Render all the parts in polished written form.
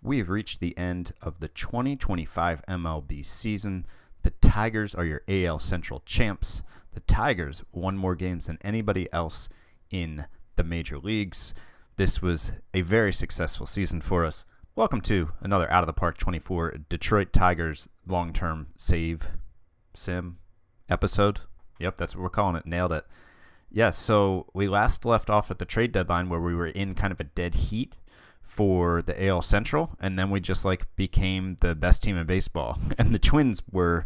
We have reached the end of the 2025 MLB season. The Tigers are your AL Central champs. The Tigers won more games than anybody else in the major leagues. This was a very successful season for us. Welcome to another Out of the Park 24 Detroit Tigers long-term save sim episode. Yep, that's what we're calling it. Nailed it. Yes, so we last left off at the trade deadline where we were in kind of a dead heat for the AL Central, and then we just became the best team in baseball. And the Twins were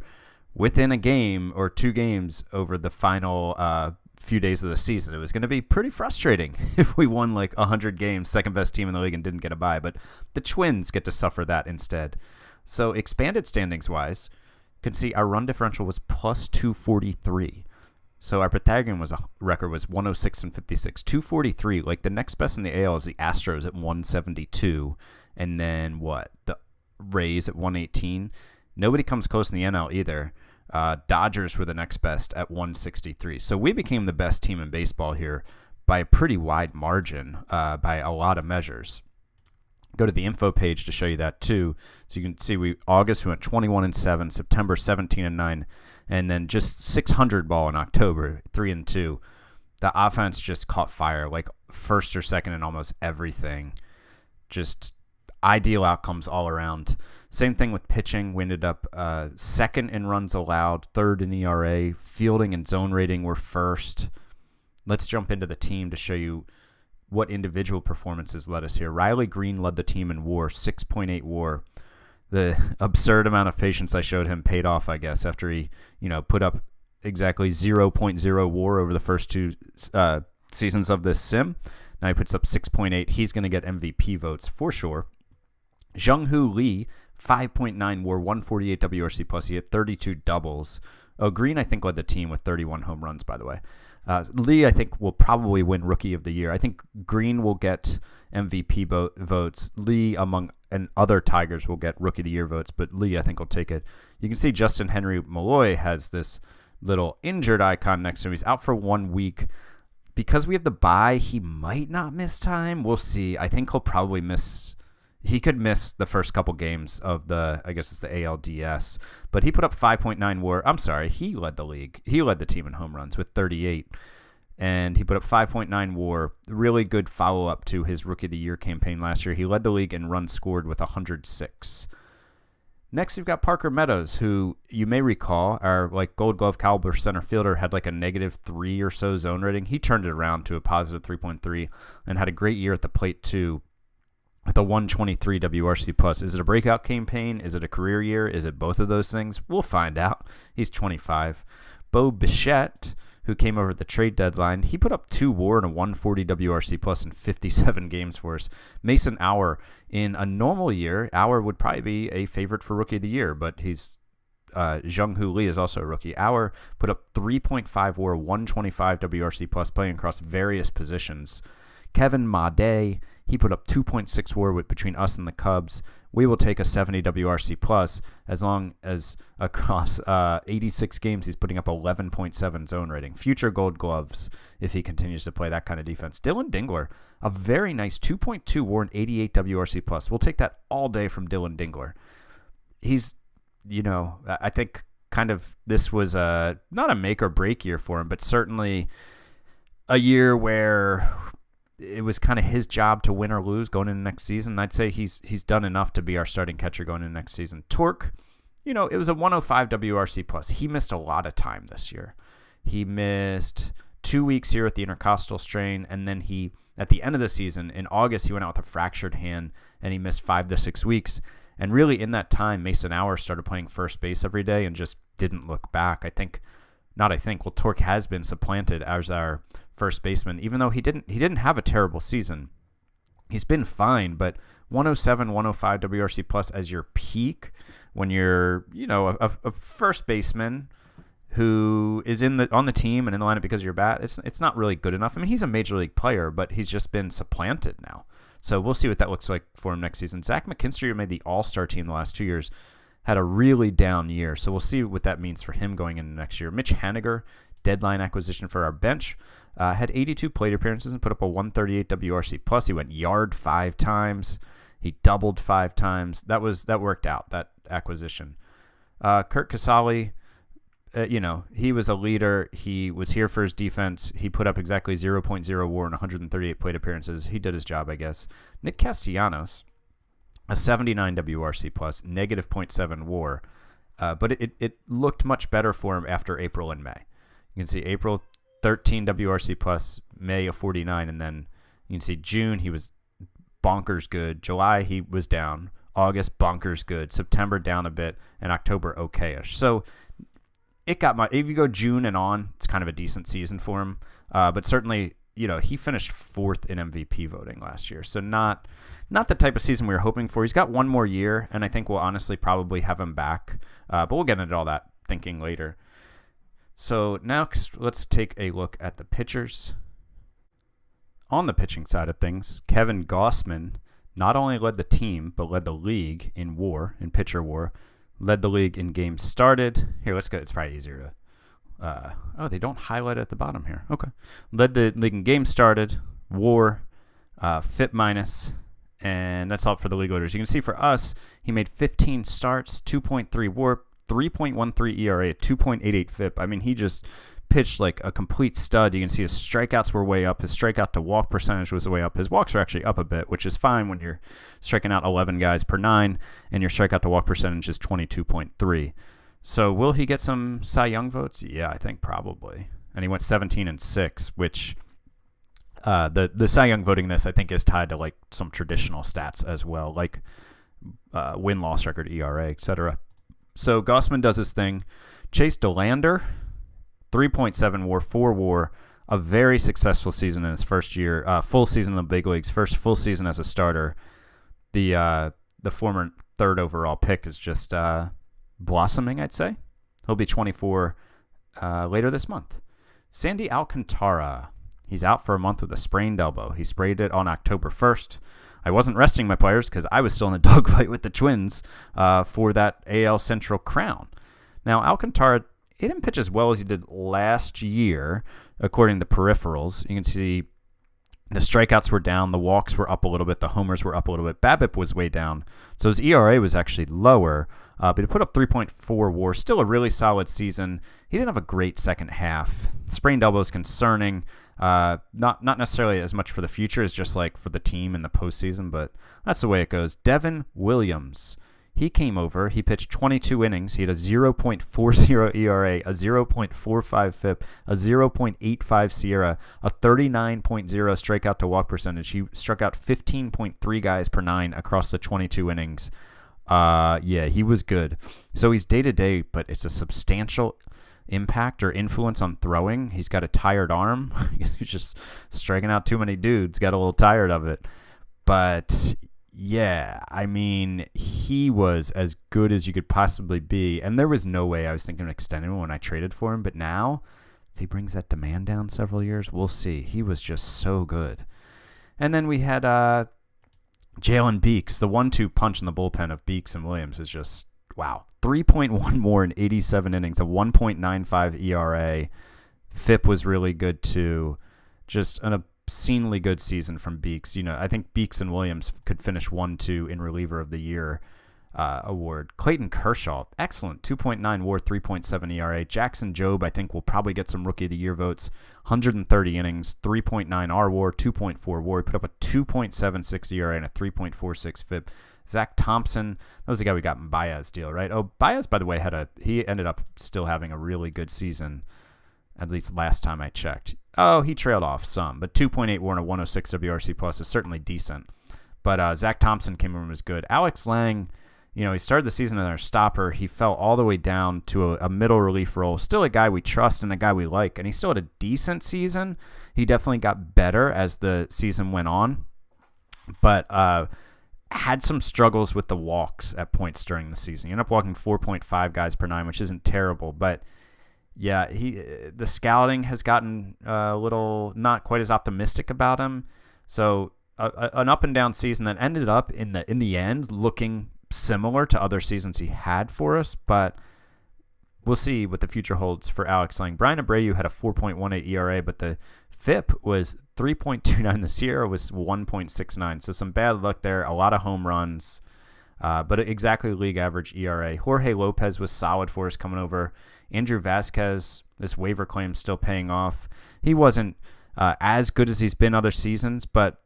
within a game or two games over the final few days of the season. It was going to be pretty frustrating if we won 100 games, second best team in the league, and didn't get a bye. But the Twins get to suffer that instead. So expanded standings wise, you can see our run differential was plus 243. So our Pythagorean record was 106 and 56. 243. The next best in the AL is the Astros at 172. And then the Rays at 118. Nobody comes close in the NL either. Dodgers were the next best at 163. So we became the best team in baseball here by a pretty wide margin, by a lot of measures. Go to the info page to show you that too. So you can see August we went 21-7, September 17-9. And then just 600 ball in October, 3-2. The offense just caught fire, first or second in almost everything. Just ideal outcomes all around. Same thing with pitching. We ended up second in runs allowed, third in ERA. Fielding and zone rating were first. Let's jump into the team to show you what individual performances led us here. Riley Green led the team in WAR, 6.8 WAR. The absurd amount of patience I showed him paid off, I guess, after he, put up exactly 0.0 WAR over the first two seasons of this sim. Now he puts up 6.8. He's going to get MVP votes for sure. Jung-Hoo Lee, 5.9 WAR, 148 WRC plus. He had 32 doubles. Oh, Green, I think, led the team with 31 home runs, by the way. Lee, I think, will probably win Rookie of the Year. I think Green will get MVP votes. Lee, among and other Tigers, will get Rookie of the Year votes, but Lee, I think, will take it. You can see Justin Henry Malloy has this little injured icon next to him. He's out for 1 week. Because we have the bye, he might not miss time. We'll see. I think he'll probably miss. He could miss the first couple games of I guess it's the ALDS, but he put up 5.9 WAR. I'm sorry, he led the league. He led the team in home runs with 38, and he put up 5.9 WAR. Really good follow-up to his Rookie of the Year campaign last year. He led the league in runs scored with 106. Next, we've got Parker Meadows, who you may recall, our Gold Glove caliber center fielder, had a -3 or so zone rating. He turned it around to a positive 3.3 and had a great year at the plate too, with a 123 WRC plus. Is it a breakout campaign? Is it a career year? Is it both of those things? We'll find out. He's 25. Bo Bichette, who came over at the trade deadline, he put up 2 WAR and a 140 WRC plus in 57 games for us. Mason Auer, in a normal year, Auer would probably be a favorite for Rookie of the Year, but he's Jung-Hoo Lee is also a rookie. Auer put up 3.5 WAR, 125 WRC plus, playing across various positions. Kevin Made, he put up 2.6 WAR between us and the Cubs. We will take a 70 WRC plus as long as across 86 games he's putting up 11.7 zone rating. Future Gold Gloves if he continues to play that kind of defense. Dylan Dingler, a very nice 2.2 WAR and 88 WRC plus. We'll take that all day from Dylan Dingler. He's, I think kind of this was not a make or break year for him, but certainly a year where it was kind of his job to win or lose going into next season. I'd say he's done enough to be our starting catcher going into next season. Torque, it was a 105 WRC plus. He missed a lot of time this year. He missed 2 weeks here with the intercostal strain, and then at the end of the season, in August, he went out with a fractured hand, and he missed 5 to 6 weeks. And really, in that time, Mason Auer started playing first base every day and just didn't look back. Torque has been supplanted as our first baseman, even though he didn't have a terrible season. He's been fine, but 107, 105 WRC plus as your peak when you're, a first baseman who is on the team and in the lineup because of your bat, it's not really good enough. I mean, he's a major league player, but he's just been supplanted now. So we'll see what that looks like for him next season. Zach McKinstry, who made the All-Star team the last 2 years, had a really down year. So we'll see what that means for him going into next year. Mitch Haniger, deadline acquisition for our bench, had 82 plate appearances and put up a 138 WRC plus. He went yard 5 times. He doubled 5 times. That worked out, that acquisition. Kurt Casale, he was a leader. He was here for his defense. He put up exactly 0.0 WAR in 138 plate appearances. He did his job, I guess. Nick Castellanos, a 79 WRC plus, negative 0.7 WAR. But it looked much better for him after April and May. You can see April 13 WRC plus, May a 49, and then you can see June he was bonkers good. July he was down. August bonkers good. September down a bit, and October okayish. So if you go June and on, it's kind of a decent season for him. But certainly, he finished 4th in MVP voting last year. So not the type of season we were hoping for. He's got one more year, and I think we'll honestly probably have him back. But we'll get into all that thinking later. So now let's take a look at the pitchers. On the pitching side of things, Kevin Gausman not only led the team, but led the league in pitcher WAR. Led the league in games started. Here, let's go. It's probably easier to... they don't highlight it at the bottom here. Okay. Led the league in games started, WAR, FIP minus, and that's all for the league leaders. You can see for us, he made 15 starts, 2.3 WAR, 3.13 ERA, 2.88 FIP. I mean, he just pitched like a complete stud. You can see his strikeouts were way up. His strikeout to walk percentage was way up. His walks were actually up a bit, which is fine when you're striking out 11 guys per 9, and your strikeout to walk percentage is 22.3. So will he get some Cy Young votes? Yeah, I think probably. And he went 17-6, which the Cy Young voting this I think is tied to like some traditional stats as well, like win-loss record, ERA, etc. So Gausman does his thing. Chase Delander, 3.7 WAR, 4 WAR, a very successful season in his first year, full season in the big leagues, first full season as a starter. The former 3rd overall pick is just blossoming, I'd say. He'll be 24 later this month. Sandy Alcantara, he's out for a month with a sprained elbow. He sprayed it on October 1st. I wasn't resting my players because I was still in a dogfight with the Twins for that AL Central crown. Now, Alcantara, he didn't pitch as well as he did last year, according to peripherals. You can see the strikeouts were down, the walks were up a little bit, the homers were up a little bit. BABIP was way down, so his ERA was actually lower, but he put up 3.4 WAR, still a really solid season. He didn't have a great second half. Sprained elbow is concerning. Not necessarily as much for the future as just like for the team in the postseason, but that's the way it goes. Devin Williams, he came over. He pitched 22 innings. He had a 0.40 ERA, a 0.45 FIP, a 0.85 SIERA, a 39.0 strikeout to walk percentage. He struck out 15.3 guys per 9 across the 22 innings. He was good. So he's day-to-day, but it's a substantial impact or influence on throwing. He's got a tired arm. I guess he's just striking out too many dudes, got a little tired of it. But yeah, I mean, he was as good as you could possibly be, and there was no way I was thinking of extending him when I traded for him, but now if he brings that demand down several years, we'll see. He was just so good. And then we had Jalen Beeks. The 1-2 punch in the bullpen of Beeks and Williams is just wow. 3.1 more in 87 innings, a 1.95 ERA. FIP was really good too. Just an obscenely good season from Beeks. I think Beeks and Williams could finish 1-2 in reliever of the year award. Clayton Kershaw, excellent. 2.9 WAR, 3.7 ERA. Jackson Jobe, I think, will probably get some Rookie of the Year votes. 130 innings, 3.9 R WAR, 2.4 WAR. He put up a 2.76 ERA and a 3.46 FIP. Zach Thompson, that was the guy we got in Baez deal, right? Oh, Baez, by the way, he ended up still having a really good season, at least last time I checked. Oh, he trailed off some, but 2.8 WAR and a 106 WRC plus is certainly decent. But Zach Thompson came in and was good. Alex Lang, he started the season as our stopper. He fell all the way down to a middle relief role. Still a guy we trust and a guy we like, and he still had a decent season. He definitely got better as the season went on, but had some struggles with the walks at points during the season. He ended up walking 4.5 guys per 9, which isn't terrible, but yeah, the scouting has gotten a little not quite as optimistic about him. So an up and down season that ended up in the end looking similar to other seasons he had for us, but we'll see what the future holds for Alex Lang. Brian Abreu had a 4.18 ERA, but the FIP was 3.29. The Sierra was 1.69. So some bad luck there. A lot of home runs. But exactly league average ERA. Jorge Lopez was solid for us coming over. Andrew Vasquez, this waiver claim still paying off. He wasn't as good as he's been other seasons, but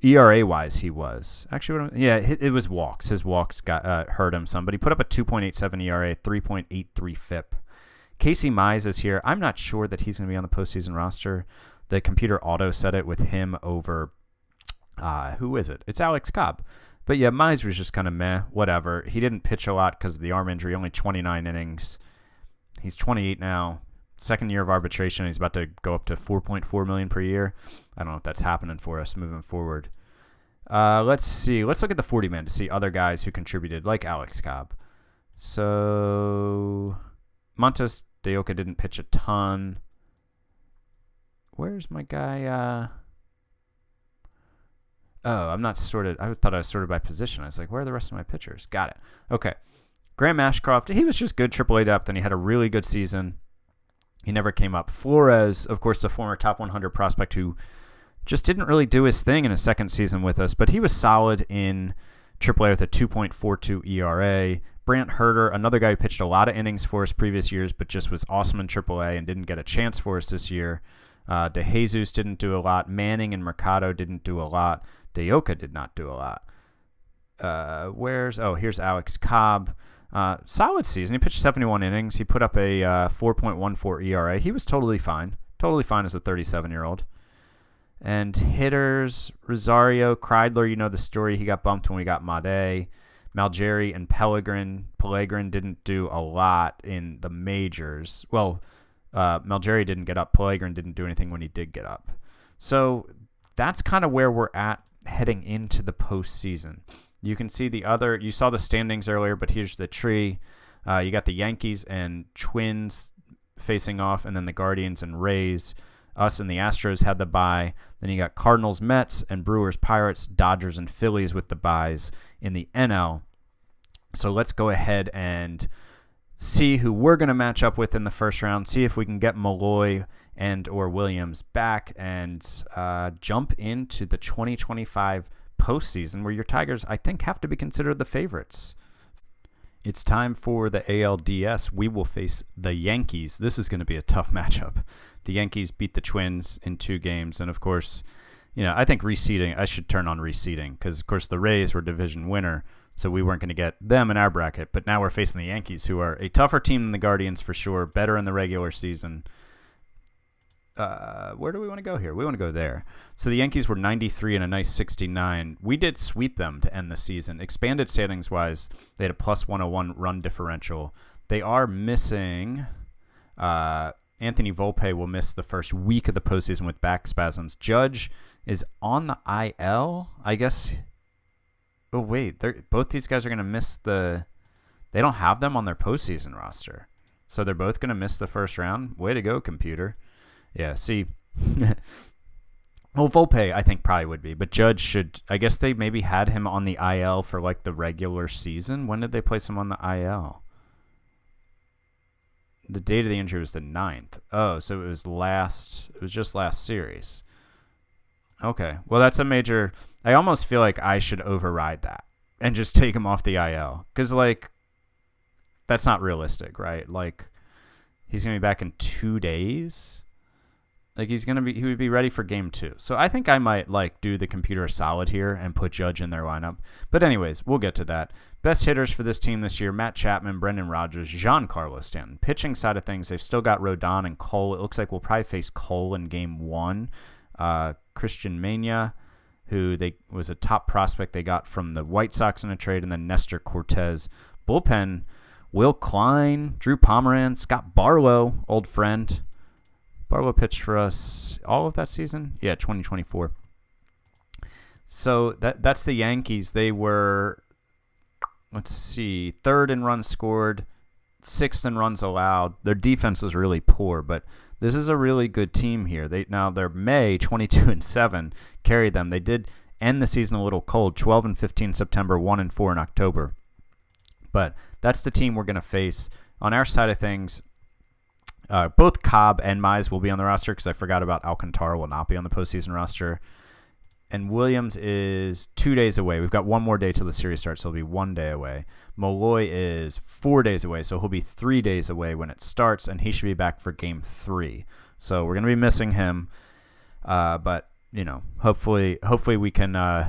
ERA-wise he was. Actually, it was walks. His walks got hurt him some, but he put up a 2.87 ERA, 3.83 FIP. Casey Mize is here. I'm not sure that he's going to be on the postseason roster. The computer auto set it with him over, who is it? It's Alex Cobb. But yeah, Mize was just kind of meh, whatever. He didn't pitch a lot because of the arm injury, only 29 innings. He's 28 now. Second year of arbitration. He's about to go up to $4.4 million per year. I don't know if that's happening for us moving forward. Let's see. Let's look at the 40-man to see other guys who contributed, like Alex Cobb. So Montes de Oca didn't pitch a ton. Where's my guy? I'm not sorted. I thought I was sorted by position. I was like, where are the rest of my pitchers? Got it. Okay. Graham Ashcroft, he was just good AAA depth, and he had a really good season. He never came up. Flores, of course, the former top 100 prospect who just didn't really do his thing in his second season with us, but he was solid in AAA with a 2.42 ERA. Brant Herter, another guy who pitched a lot of innings for us previous years, but just was awesome in AAA and didn't get a chance for us this year. De Jesus didn't do a lot. Manning and Mercado didn't do a lot. De Oca did not do a lot. Here's Alex Cobb. Solid season. He pitched 71 innings. He put up a 4.14 ERA. He was totally fine. Totally fine as a 37-year-old. And hitters, Rosario, Kreidler, you know the story. He got bumped when we got Made. Malgeri and Pellegrin didn't do a lot in the majors. Well, Malgeri didn't get up. Pellegrin didn't do anything when he did get up. So that's kind of where we're at heading into the postseason. You can see you saw the standings earlier, but here's the tree. You got the Yankees and Twins facing off, and then the Guardians and Rays. Us and the Astros had the bye. Then you got Cardinals, Mets, and Brewers, Pirates, Dodgers, and Phillies with the byes in the NL. So let's go ahead and see who we're going to match up with in the first round, see if we can get Malloy and or Williams back, and jump into the 2025 postseason where your Tigers, I think, have to be considered the favorites. It's time for the ALDS. We will face the Yankees. This is going to be a tough matchup. The Yankees beat the Twins in 2 games, and of course, I think reseeding, I should turn on reseeding because, of course, the Rays were division winner, so we weren't going to get them in our bracket, but now we're facing the Yankees, who are a tougher team than the Guardians for sure, better in the regular season. Where do we want to go here? We want to go there. So the Yankees were 93 and a nice 69. We did sweep them to end the season. Expanded standings-wise, they had a plus 101 run differential. They are missing... Anthony Volpe will miss the first week of the postseason with back spasms. Judge is on the IL, I guess. Oh, wait. Both these guys are going to miss the... They don't have them on their postseason roster. So they're both going to miss the first round. Way to go, computer. Yeah, see. Well, Volpe, I think, probably would be. But Judge should... I guess they maybe had him on the IL for, the regular season. When did they place him on the IL? The date of the injury was the 9th. Oh, so it was just last series. Okay. Well, that's a major... I almost feel like I should override that and just take him off the IL. Because, that's not realistic, right? He's going to be back in 2 days. He would be ready for game 2. So I think I might do the computer a solid here and put Judge in their lineup. But anyways, we'll get to that. Best hitters for this team this year: Matt Chapman, Brendan Rodgers, Giancarlo Stanton. Pitching side of things, they've still got Rodon and Cole. It looks like we'll probably face Cole in game 1. Christian Mania, who was a top prospect they got from the White Sox in a trade, and then Nestor Cortez. Bullpen: Will Klein, Drew Pomeranz, Scott Barlow, old friend. Barlow pitched for us all of that season? Yeah, 2024. So that's the Yankees. They were, third in runs scored, 6th in runs allowed. Their defense was really poor, but this is a really good team here. Their May 22-7 carried them. They did end the season a little cold, 12-15 in September, 1-4 in October. But that's the team we're going to face. On our side of things, Both Cobb and Mize will be on the roster because I forgot about Alcantara will not be on the postseason roster. And Williams is 2 days away. We've got one more day till the series starts, so he'll be 1 day away. Molloy is 4 days away, so he'll be 3 days away when it starts, and he should be back for Game 3. So we're going to be missing him, but hopefully we can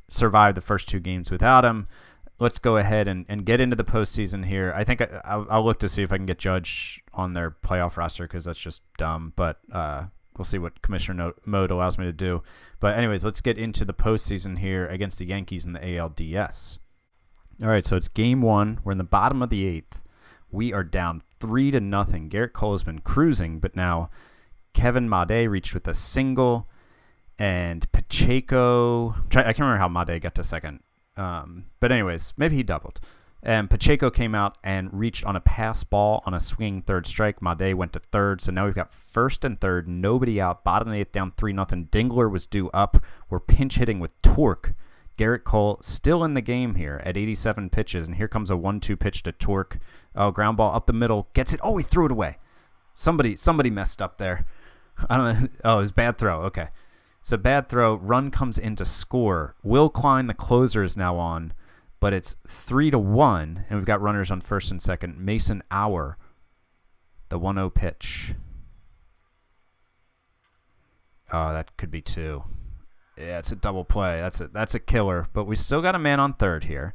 survive the first 2 games without him. Let's go ahead and get into the postseason here. I think I'll look to see if I can get Judge on their playoff roster because that's just dumb, but we'll see what Commissioner Mode allows me to do. But anyways, let's get into the postseason here against the Yankees in the ALDS. All right, so it's Game 1. We're in the bottom of the 8th. We are down 3-0. Garrett Cole has been cruising, but now Kevin Made reached with a single, and Pacheco. I can't remember how Made got to second. But anyways, maybe he doubled. And Pacheco came out and reached on a pass ball on a swinging third strike. Made went to third. So now we've got first and third, nobody out. Bottom of the 8th, down 3-0. Dingler was due up. We're pinch hitting with Torque. Garrett Cole still in the game here at 87 pitches. And here comes a 1-2 pitch to Torque. Oh, ground ball up the middle. Gets it. Oh, he threw it away. Somebody messed up there. I don't know. Oh, it was a bad throw. Okay. It's a bad throw. Run comes in to score. Will Klein, the closer, is now on, but it's 3-1, and we've got runners on first and second. Mason Auer, the 1-0 pitch. Oh, that could be 2. Yeah, it's a double play. That's a killer. But we still got a man on third here.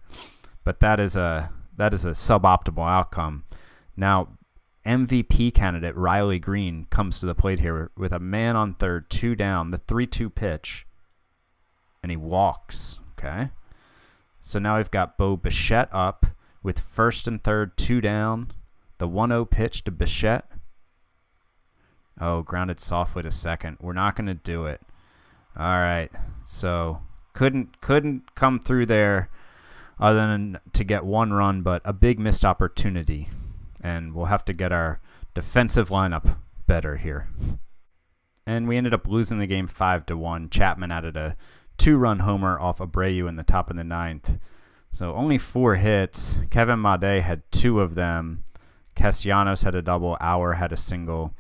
But that is a suboptimal outcome. Now, MVP candidate Riley Green comes to the plate here with a man on third, 2 down, the 3-2 pitch, and he walks. Okay. So now we've got Bo Bichette up with first and third, 2 down, the 1-0 pitch to Bichette. Oh, grounded softly to second. We're not going to do it. All right. So couldn't come through there other than to get 1 run, but a big missed opportunity. And we'll have to get our defensive lineup better here. And we ended up losing the game 5-1. Chapman added a 2-run homer off Abreu in the top of the 9th. So only 4 hits. Kevin Made had 2 of them. Castellanos had a double. Auer had a single.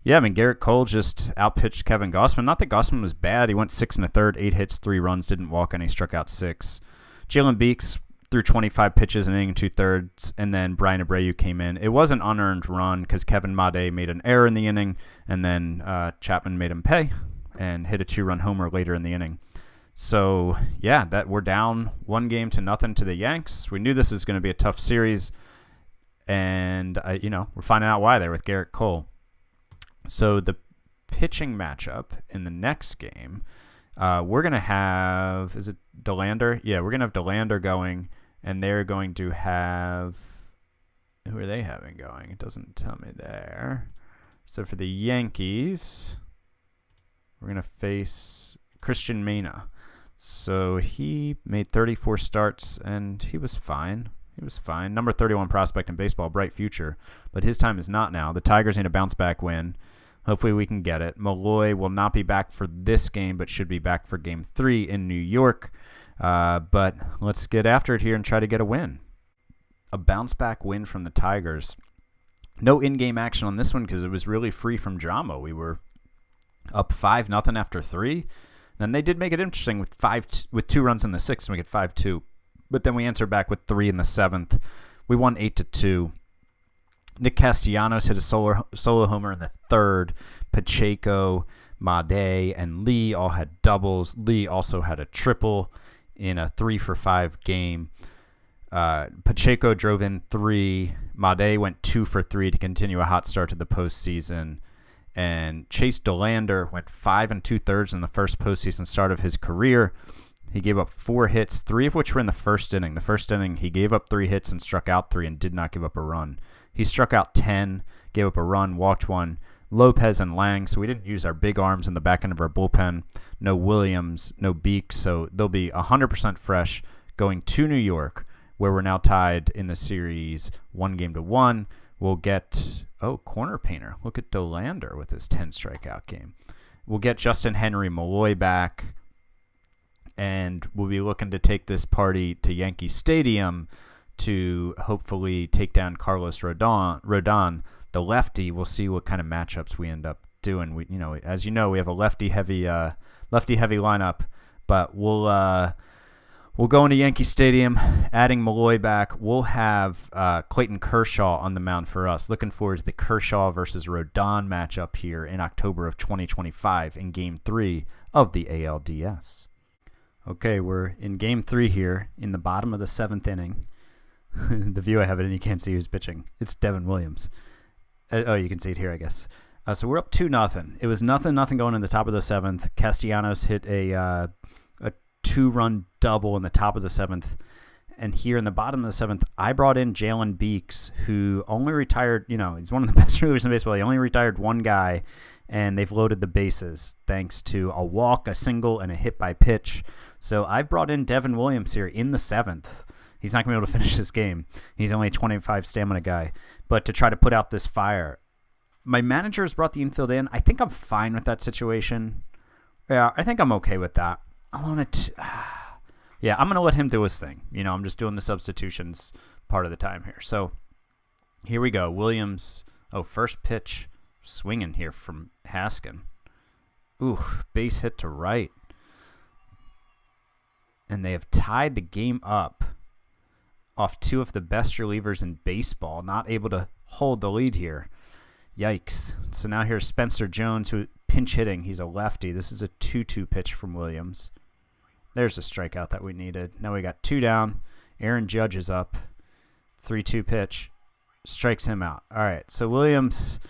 Yeah, I mean, Garrett Cole just outpitched Kevin Gausman. Not that Gausman was bad. He went 6 1/3, 8 hits, 3 runs, didn't walk any, struck out 6. Jalen Beeks threw 25 pitches, an inning, 2/3, and then Brian Abreu came in. It was an unearned run because Kevin Made made an error in the inning, and then Chapman made him pay and hit a 2-run homer later in the inning. So, yeah, that we're down 1-0 to the Yanks. We knew this was going to be a tough series, and, we're finding out why there with Garrett Cole. So the pitching matchup in the next game, we're going to have, is it Delander? Yeah, we're going to have Delander going, and they're going to have, who are they having going? It doesn't tell me there. So for the Yankees, we're going to face Christian Mena. So he made 34 starts, and he was fine. He was fine. Number 31 prospect in baseball, bright future. But his time is not now. The Tigers need a bounce-back win. Hopefully we can get it. Molloy will not be back for this game, but should be back for Game 3 in New York. But let's get after it here and try to get a win. A bounce-back win from the Tigers. No in-game action on this one because it was really free from drama. We were up 5-0 after 3. Then they did make it interesting with 2 runs in the 6th to make it 5-2. But then we answered back with 3 in the 7th. We won 8-2. Nick Castellanos hit a solo homer in the 3rd. Pacheco, Made, and Lee all had doubles. Lee also had a triple in a 3-for-5 game. Pacheco drove in 3. Made went 2 for 3 to continue a hot start to the postseason. And Chase Delander went 5 2/3 in the first postseason start of his career. He gave up 4 hits, 3 of which were in the first inning. The first inning, he gave up 3 hits and struck out 3 and did not give up a run. He struck out 10, gave up a run, walked 1. Lopez and Lang, so we didn't use our big arms in the back end of our bullpen. No Williams, no Beeks, so they'll be 100% fresh going to New York, where we're now tied in the series 1-1. We'll get, corner painter. Look at Dolander with his 10 strikeout game. We'll get Justin Henry Molloy back, and we'll be looking to take this party to Yankee Stadium to hopefully take down Carlos Rodon, the lefty. We'll see what kind of matchups we end up doing. We, as you know, we have a lefty heavy lineup, but we'll go into Yankee Stadium, adding Malloy back. We'll have Clayton Kershaw on the mound for us. Looking forward to the Kershaw versus Rodon matchup here in October of 2025 in Game 3 of the ALDS. Okay, we're in Game 3 here in the bottom of the 7th inning. The view I have it in, you can't see who's pitching. It's Devin Williams. Oh, you can see it here, I guess. So we're up 2-0. It was 0-0 going in the top of the 7th. Castellanos hit a 2-run double in the top of the 7th. And here in the bottom of the 7th, I brought in Jalen Beeks, who only retired, he's one of the best relievers in baseball. He only retired one guy, and they've loaded the bases thanks to a walk, a single, and a hit by pitch. So I brought in Devin Williams here in the 7th. He's not going to be able to finish this game. He's only a 25 stamina guy. But to try to put out this fire, my manager has brought the infield in. I think I'm fine with that situation. Yeah, I think I'm okay with that. I'm going to let him do his thing. I'm just doing the substitutions part of the time here. So here we go. Williams, first pitch, swinging here from Haskin. Ooh, base hit to right. And they have tied the game up off two of the best relievers in baseball, not able to hold the lead here. Yikes. So now here's Spencer Jones, who pinch hitting. He's a lefty. This is a 2-2 pitch from Williams. There's a strikeout that we needed. Now we got 2 down. Aaron Judge is up. 3-2 pitch. Strikes him out. All right, so Williams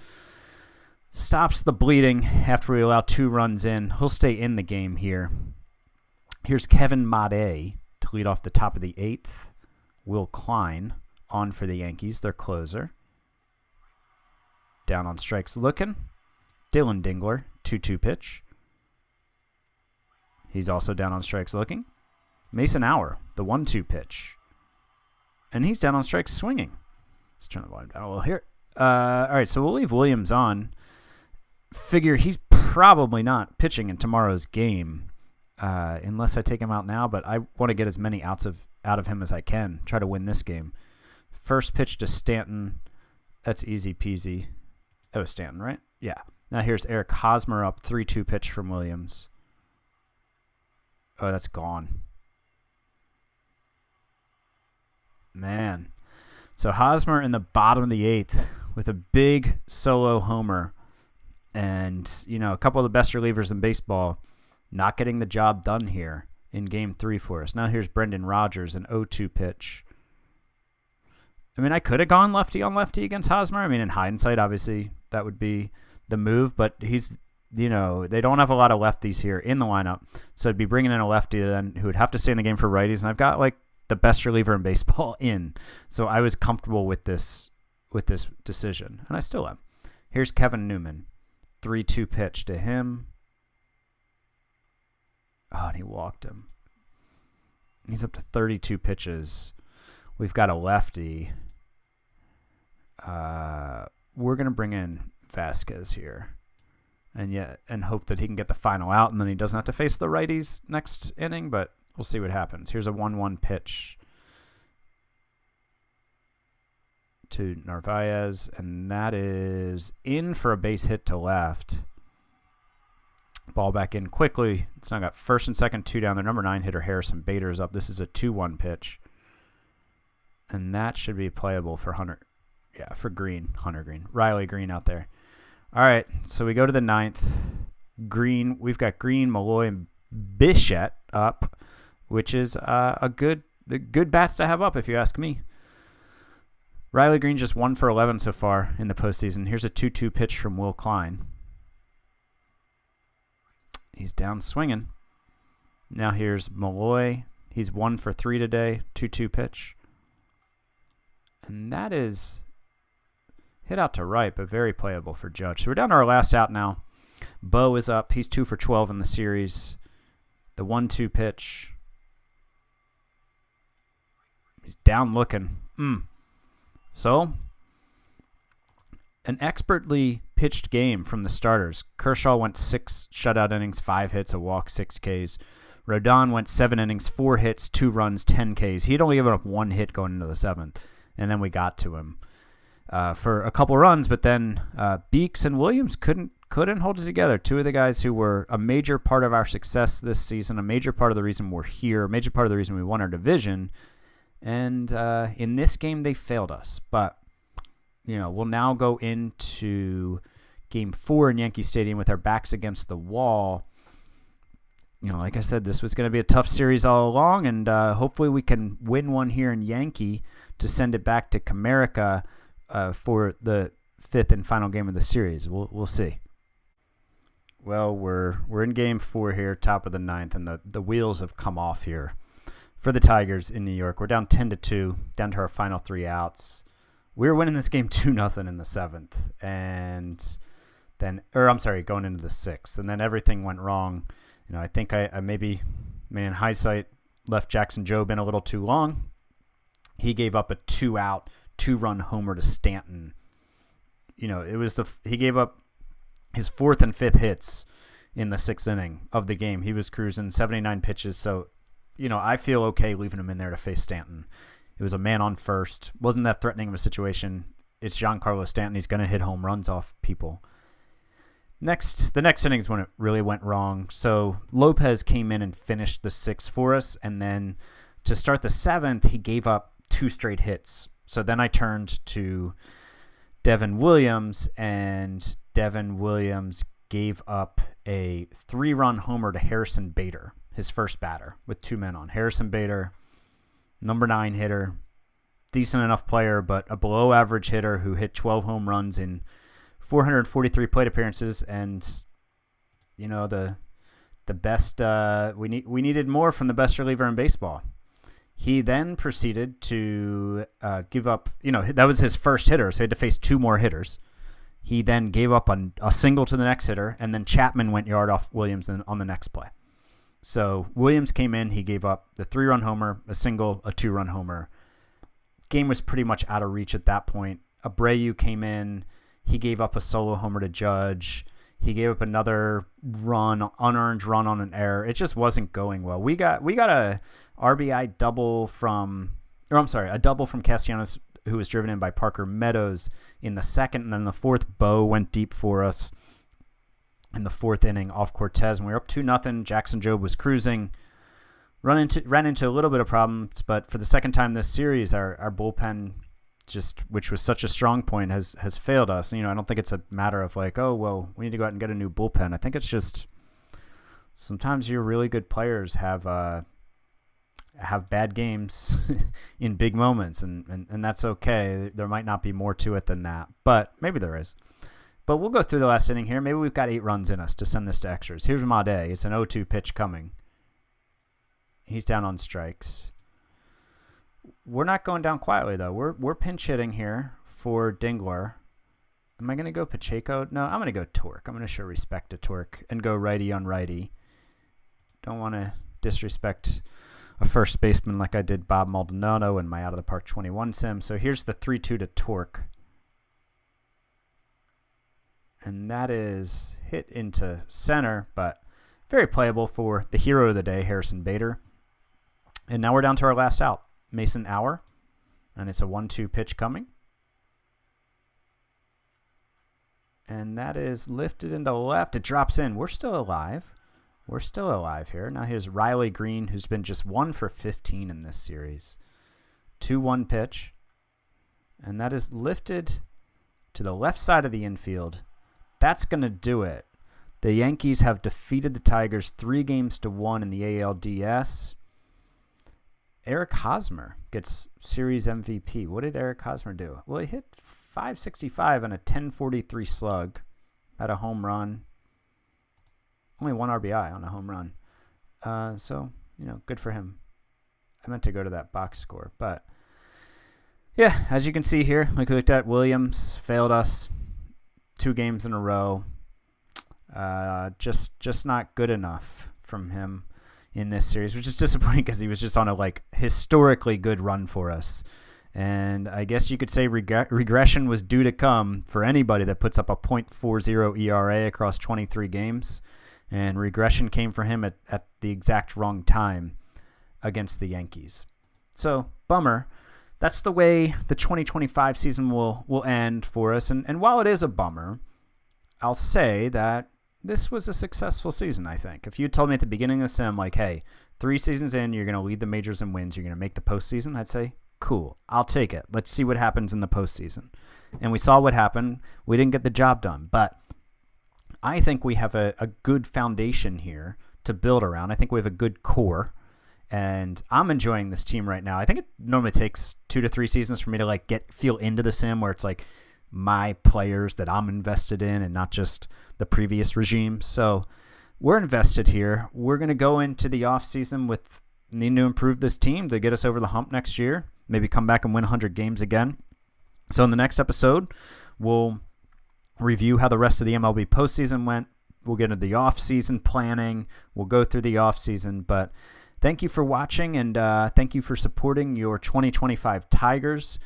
stops the bleeding after we allow 2 runs in. He'll stay in the game here. Here's Kevin Made to lead off the top of the 8th. Will Klein on for the Yankees, their closer. Down on strikes looking. Dylan Dingler, 2-2 pitch. He's also down on strikes looking. Mason Hour, the 1-2 pitch. And he's down on strikes swinging. Let's turn the volume down a little here. All right, so we'll leave Williams on. Figure he's probably not pitching in tomorrow's game unless I take him out now, but I want to get as many outs out of him as I can. Try to win this game. First pitch to Stanton. That's easy peasy. That was Stanton, right? Yeah. Now here's Eric Hosmer up. 3-2 pitch from Williams. Oh, that's gone. Man. So Hosmer in the bottom of the 8th with a big solo homer. And, a couple of the best relievers in baseball not getting the job done here in Game 3 for us. Now here's Brendan Rodgers, an 0-2 pitch. I could have gone lefty on lefty against Hosmer. In hindsight, obviously, that would be the move. But he's, they don't have a lot of lefties here in the lineup. So I'd be bringing in a lefty then who would have to stay in the game for righties. And I've got, the best reliever in baseball in. So I was comfortable with this decision. And I still am. Here's Kevin Newman. 3-2 pitch to him. Oh, and he walked him. He's up to 32 pitches. We've got a lefty. We're going to bring in Vasquez here and hope that he can get the final out, and then he doesn't have to face the righties next inning, but we'll see what happens. Here's a 1-1 pitch to Narvaez, and that is in for a base hit to left. Ball back in quickly. It's now got first and second, 2 down. Their number 9 hitter, Harrison Bader, is up. This is a 2-1 pitch. And that should be playable for Hunter. Yeah, for Green. Hunter Green. Riley Green out there. All right, so we go to the 9th. Green. We've got Green, Malloy, and Bichette up, which is a good bats to have up, if you ask me. Riley Green just 1 for 11 so far in the postseason. Here's a 2-2 pitch from Will Klein. He's down swinging. Now here's Malloy. He's 1 for 3 today. 2-2 pitch. And that is hit out to right, but very playable for Judge. So we're down to our last out now. Bo is up. He's 2 for 12 in the series. The 1-2 pitch. He's down looking. So, an expertly pitched game from the starters. Kershaw went 6 shutout innings, 5 hits, a walk, 6 Ks. Rodon went 7 innings, 4 hits, 2 runs, 10 Ks. He had only given up 1 hit going into the 7th, and then we got to him. for a couple runs, but then Beeks and Williams couldn't hold it together. Two of the guys who were a major part of our success this season, a major part of the reason we're here, a major part of the reason we won our division. And in this game, they failed us. But, we'll now go into Game 4 in Yankee Stadium with our backs against the wall. Like I said, this was going to be a tough series all along, and hopefully we can win one here in Yankee to send it back to Comerica for the 5th and final game of the series. We'll see. Well, we're in Game 4 here, top of the 9th, and the wheels have come off here for the Tigers in New York. We're down 10-2, down to our final 3 outs. We were winning this game 2-0 in the 7th, and then, going into the 6th, and then everything went wrong. I think I maybe, in hindsight, left Jackson Jobe in a little too long. He gave up a 2-out, 2-run homer to Stanton. He gave up his 4th and 5th hits in the 6th inning of the game. He was cruising 79 pitches, so I feel okay leaving him in there to face Stanton. It was a man on first. Wasn't that threatening of a situation. It's Giancarlo Stanton. He's going to hit home runs off people. The next inning is when it really went wrong. So Lopez came in and finished the 6th for us, and then to start the 7th, he gave up 2 straight hits. So then I turned to Devin Williams, and Devin Williams gave up a 3-run homer to Harrison Bader, his first batter, with 2 men on. Harrison Bader, number 9 hitter, decent enough player, but a below-average hitter who hit 12 home runs in 443 plate appearances, and the best. We needed more from the best reliever in baseball. He then proceeded to give up. That was his first hitter, so he had to face 2 more hitters. He then gave up a single to the next hitter, and then Chapman went yard off Williams on the next play. So Williams came in. He gave up the 3-run homer, a single, a 2-run homer. Game was pretty much out of reach at that point. Abreu came in. He gave up a solo homer to Judge. He gave up another unearned run on an error. It just wasn't going well. We got a RBI double a double from Castellanos, who was driven in by Parker Meadows in the 2nd, and then the 4th, Bo went deep for us in the 4th inning off Cortez, and we were up 2-0. Jackson Jobe was cruising. Ran into a little bit of problems, but for the second time this series, our bullpen, which was such a strong point, has failed us. I don't think it's a matter of we need to go out and get a new bullpen. I think it's just sometimes your really good players have bad games in big moments, and that's okay. There might not be more to it than that, but maybe there is. But we'll go through the last inning here. Maybe we've got 8 runs in us to send this to extras. Here's Made. It's an 0-2 pitch coming. He's down on strikes. We're not going down quietly, though. We're pinch hitting here for Dingler. Am I going to go Pacheco? No, I'm going to go Torque. I'm going to show respect to Torque and go righty on righty. Don't want to disrespect a first baseman like I did Bob Maldonado in my Out of the Park 21 sim. So here's the 3-2 to Torque. And that is hit into center, but very playable for the hero of the day, Harrison Bader. And now we're down to our last out. Mason Hour, and it's a 1-2 pitch coming. And that is lifted into left. It drops in. We're still alive. We're still alive here. Now here's Riley Green, who's been just 1 for 15 in this series. 2-1 pitch. And that is lifted to the left side of the infield. That's going to do it. The Yankees have defeated the Tigers 3-1 in the ALDS. Eric Hosmer gets series MVP. What did Eric Hosmer do? Well, he hit .565 and a 1043 slug. Had a home run. Only 1 RBI on a home run. So, good for him. I meant to go to that box score. But, yeah, as you can see here, like we looked at, Williams failed us 2 games in a row. Just not good enough from him in this series, which is disappointing because he was just on a historically good run for us. And I guess you could say regression was due to come for anybody that puts up a .40 ERA across 23 games. And regression came for him at the exact wrong time against the Yankees. So, bummer that's the way the 2025 season will end for us. And while it is a bummer, I'll say that this was a successful season, I think. If you told me at the beginning of the sim, like, hey, 3 seasons in, you're going to lead the majors in wins, you're going to make the postseason, I'd say, cool, I'll take it. Let's see what happens in the postseason. And we saw what happened. We didn't get the job done. But I think we have a good foundation here to build around. I think we have a good core. And I'm enjoying this team right now. I think it normally takes 2 to 3 seasons for me to feel into the sim where it's like my players that I'm invested in and not just the previous regime. So we're invested here. We're going to go into the offseason with needing to improve this team to get us over the hump next year, maybe come back and win 100 games again. So in the next episode, we'll review how the rest of the MLB postseason went. We'll get into the offseason planning. We'll go through the offseason, but thank you for watching, and thank you for supporting your 2025 Tigers.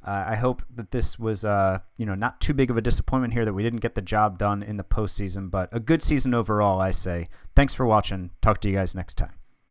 I hope that this was not too big of a disappointment here that we didn't get the job done in the postseason, but a good season overall, I say. Thanks for watching. Talk to you guys next time.